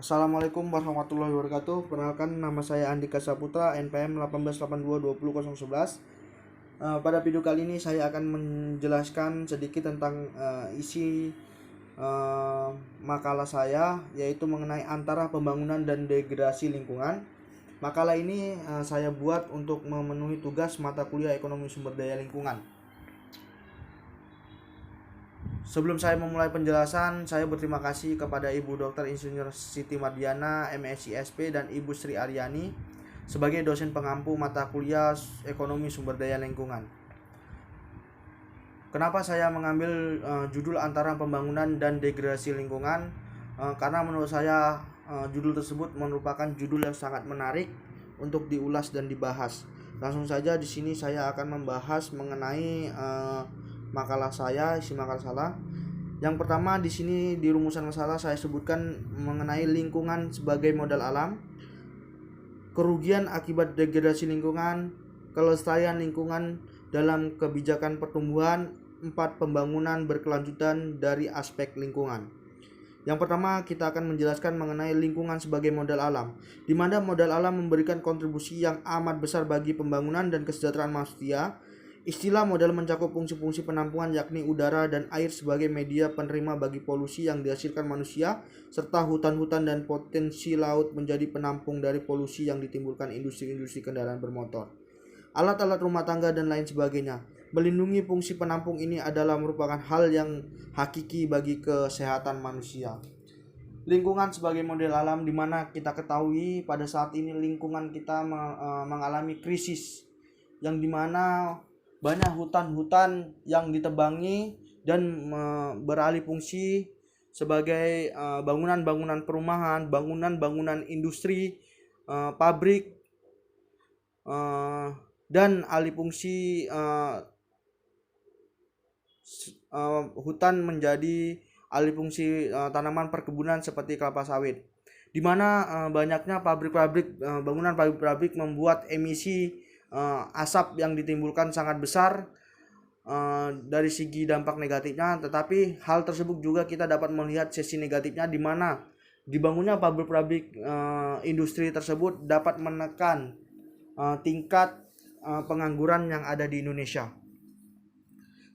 Assalamualaikum warahmatullahi wabarakatuh. Perkenalkan, nama saya Andika Saputra, NPM 18822011. Pada video kali ini saya akan menjelaskan sedikit tentang isi makalah saya, yaitu mengenai antara pembangunan dan degradasi lingkungan. Makalah ini saya buat untuk memenuhi tugas mata kuliah Ekonomi Sumber Daya Lingkungan. Sebelum saya memulai penjelasan, saya berterima kasih kepada Ibu Dr. Insinyur Siti Mardiana, MSc SP, dan Ibu Sri Aryani sebagai dosen pengampu mata kuliah Ekonomi Sumber Daya Lingkungan. Kenapa saya mengambil judul antara pembangunan dan degradasi lingkungan? Karena menurut saya judul tersebut merupakan judul yang sangat menarik untuk diulas dan dibahas. Langsung saja di sini saya akan membahas mengenai makalah saya, isi makalah saya. Yang pertama di sini di rumusan masalah saya sebutkan mengenai lingkungan sebagai modal alam, kerugian akibat degradasi lingkungan, kelestarian lingkungan dalam kebijakan pertumbuhan, 4 pembangunan berkelanjutan dari aspek lingkungan. Yang pertama kita akan menjelaskan mengenai lingkungan sebagai modal alam, di mana modal alam memberikan kontribusi yang amat besar bagi pembangunan dan kesejahteraan manusia. Istilah modal mencakup fungsi-fungsi penampungan yakni udara dan air sebagai media penerima bagi polusi yang dihasilkan manusia, serta hutan-hutan dan potensi laut menjadi penampung dari polusi yang ditimbulkan industri-industri kendaraan bermotor, alat-alat rumah tangga dan lain sebagainya. Melindungi fungsi penampung ini adalah merupakan hal yang hakiki bagi kesehatan manusia. Lingkungan sebagai model alam, di mana kita ketahui pada saat ini lingkungan kita mengalami krisis, yang dimana banyak hutan-hutan yang ditebangi dan beralih fungsi sebagai bangunan-bangunan perumahan, bangunan-bangunan industri, pabrik, dan alih fungsi hutan menjadi alih fungsi tanaman perkebunan seperti kelapa sawit, di mana banyaknya pabrik-pabrik, bangunan pabrik-pabrik membuat emisi asap yang ditimbulkan sangat besar dari segi dampak negatifnya. Tetapi hal tersebut juga kita dapat melihat sisi negatifnya, di mana dibangunnya pabrik-pabrik industri tersebut dapat menekan tingkat pengangguran yang ada di Indonesia.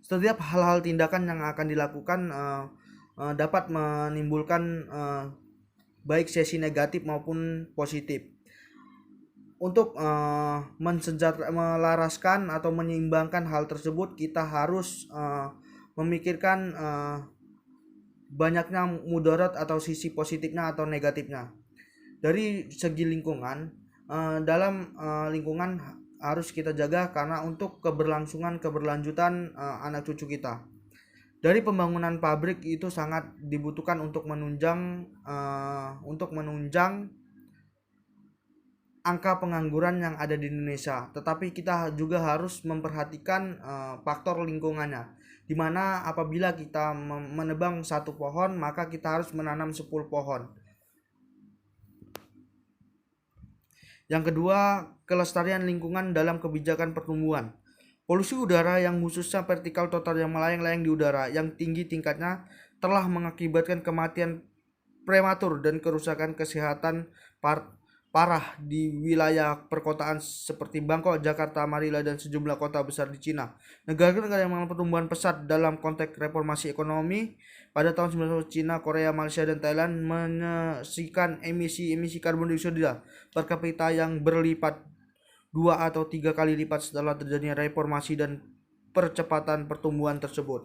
Setiap hal-hal tindakan yang akan dilakukan dapat menimbulkan baik sesi negatif maupun positif. Untuk melaraskan atau menyeimbangkan hal tersebut, kita harus memikirkan banyaknya mudarat atau sisi positifnya atau negatifnya. Dari segi lingkungan, dalam lingkungan harus kita jaga karena untuk keberlanjutan anak cucu kita. Dari pembangunan pabrik itu sangat dibutuhkan untuk menunjang angka pengangguran yang ada di Indonesia. Tetapi kita juga harus memperhatikan faktor lingkungannya, di mana apabila kita menebang satu pohon, maka kita harus menanam 10 pohon. Yang kedua, kelestarian lingkungan dalam kebijakan pertumbuhan. Polusi udara yang khususnya vertikal total yang melayang-layang di udara yang tinggi tingkatnya telah mengakibatkan kematian prematur dan kerusakan kesehatan parah di wilayah perkotaan seperti Bangkok, Jakarta, Manila, dan sejumlah kota besar di Cina. Negara-negara yang mengalami pertumbuhan pesat dalam konteks reformasi ekonomi pada tahun 1990, Cina, Korea, Malaysia, dan Thailand menyaksikan emisi karbon dioksida per kapita yang berlipat 2 atau 3 kali lipat setelah terjadinya reformasi dan percepatan pertumbuhan tersebut.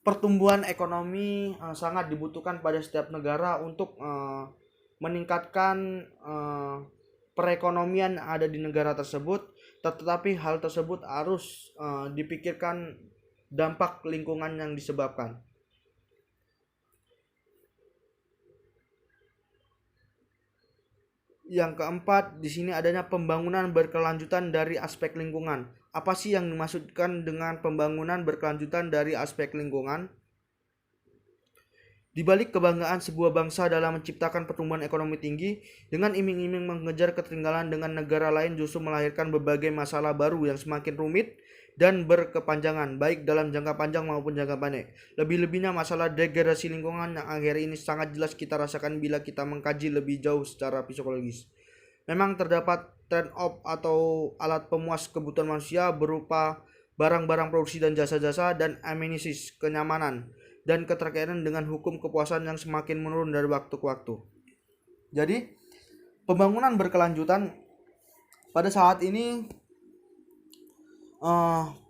Pertumbuhan ekonomi sangat dibutuhkan pada setiap negara untuk meningkatkan perekonomian ada di negara tersebut, tetapi hal tersebut harus dipikirkan dampak lingkungan yang disebabkan. Yang keempat, di sini adanya pembangunan berkelanjutan dari aspek lingkungan. Apa sih yang dimaksudkan dengan pembangunan berkelanjutan dari aspek lingkungan? Di balik kebanggaan sebuah bangsa dalam menciptakan pertumbuhan ekonomi tinggi, dengan iming-iming mengejar ketertinggalan dengan negara lain justru melahirkan berbagai masalah baru yang semakin rumit dan berkepanjangan, baik dalam jangka panjang maupun jangka pendek. Lebih-lebihnya masalah degradasi lingkungan yang akhir ini sangat jelas kita rasakan bila kita mengkaji lebih jauh secara psikologis. Memang terdapat trade off atau alat pemuas kebutuhan manusia berupa barang-barang produksi dan jasa-jasa dan amenities, kenyamanan, dan keterkaitan dengan hukum kepuasan yang semakin menurun dari waktu ke waktu. Jadi, pembangunan berkelanjutan pada saat ini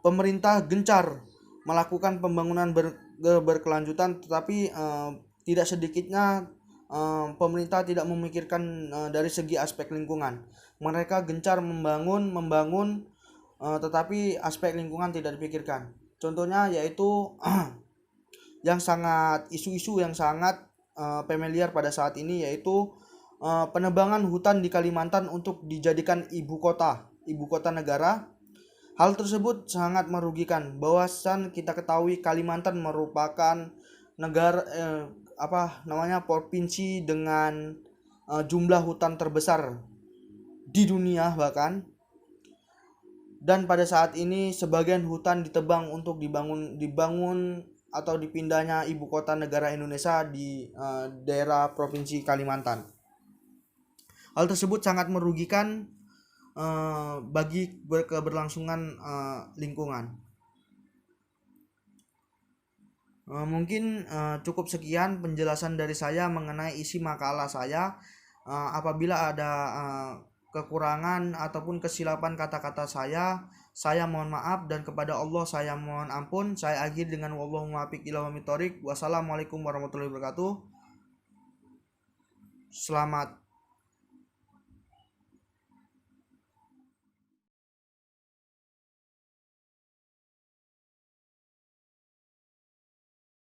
pemerintah gencar melakukan pembangunan berkelanjutan, tetapi tidak sedikitnya pemerintah tidak memikirkan dari segi aspek lingkungan. Mereka gencar membangun, tetapi aspek lingkungan tidak dipikirkan. Contohnya yaitu isu-isu yang sangat familiar pada saat ini, yaitu penebangan hutan di Kalimantan untuk dijadikan ibu kota negara. Hal tersebut sangat merugikan. Bahwasan kita ketahui Kalimantan merupakan provinsi dengan jumlah hutan terbesar di dunia bahkan. Dan pada saat ini sebagian hutan ditebang untuk dibangun atau dipindahnya ibu kota negara Indonesia di daerah provinsi Kalimantan. Hal tersebut sangat merugikan bagi keberlangsungan lingkungan. Mungkin cukup sekian penjelasan dari saya mengenai isi makalah saya. Apabila ada kekurangan ataupun kesilapan kata-kata saya mohon maaf, dan kepada Allah saya mohon ampun. Saya akhiri dengan wallahu muwaffiq ila aqwamit thoriq. Wassalamualaikum warahmatullahi wabarakatuh. Selamat